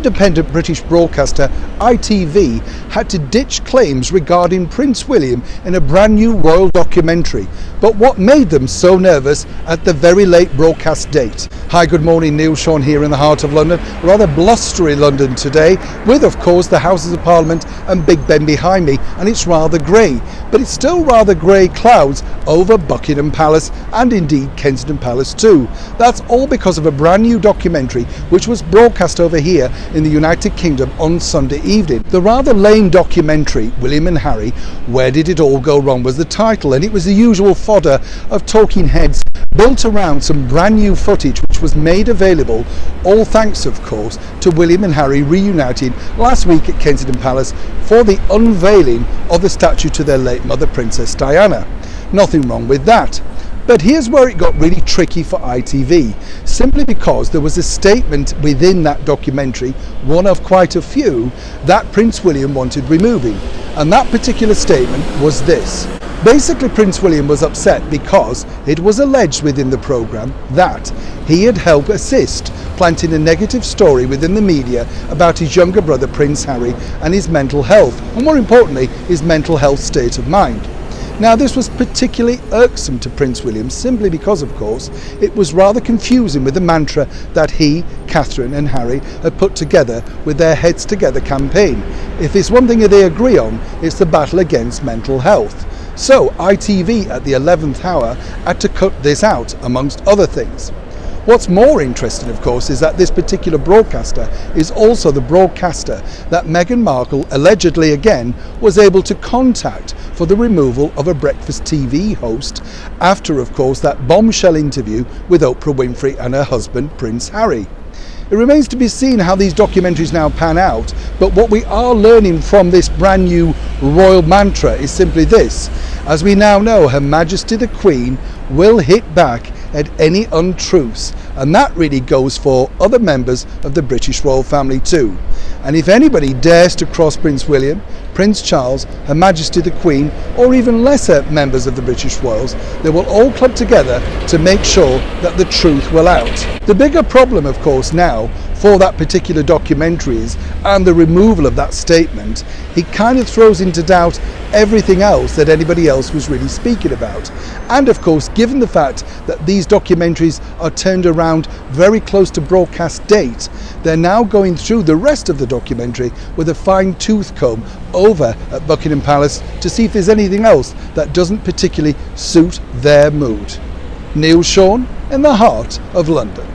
independent British broadcaster ITV had to ditch claims regarding Prince William in a brand new royal documentary. But what made them so nervous at the very late broadcast date? Hi, good morning, Neil Sean here in the heart of London, rather blustery London today, with of course the Houses of Parliament and Big Ben behind me, and it's rather grey, but it's still rather grey clouds over Buckingham Palace and indeed Kensington Palace too. That's all because of a brand new documentary which was broadcast over here in the United Kingdom on Sunday evening. The rather lame documentary, William and Harry, Where Did It All Go Wrong, was the title, and it was the usual fodder of talking heads built around some brand new footage which was made available, all thanks of course to William and Harry reuniting last week at Kensington Palace for the unveiling of the statue to their late mother, Princess Diana. Nothing wrong with that. But here's where it got really tricky for ITV, simply because there was a statement within that documentary, one of quite a few, that Prince William wanted removing. And that particular statement was this. Basically, Prince William was upset because it was alleged within the programme that he had helped assist planting a negative story within the media about his younger brother Prince Harry and his mental health, and more importantly, his mental health state of mind. Now, this was particularly irksome to Prince William simply because, of course, it was rather confusing with the mantra that he, Catherine and Harry had put together with their Heads Together campaign. If there's one thing that they agree on, it's the battle against mental health. So ITV at the 11th hour had to cut this out, amongst other things. What's more interesting, of course, is that this particular broadcaster is also the broadcaster that Meghan Markle allegedly again was able to contact for the removal of a breakfast TV host after, of course, that bombshell interview with Oprah Winfrey and her husband, Prince Harry. It remains to be seen how these documentaries now pan out, but what we are learning from this brand new royal mantra is simply this. As we now know, Her Majesty the Queen will hit back at any untruths, and that really goes for other members of the British royal family too. And if anybody dares to cross Prince William, Prince Charles, Her Majesty the Queen, or even lesser members of the British royals, they will all club together to make sure that the truth will out. The bigger problem, of course, now for that particular documentary is, and the removal of that statement, he kind of throws into doubt everything else that anybody else was really speaking about. And of course, given the fact that these documentaries are turned around very close to broadcast date, they're now going through the rest of the documentary with a fine-tooth comb over at Buckingham Palace to see if there's anything else that doesn't particularly suit their mood. Neil Sean in the heart of London.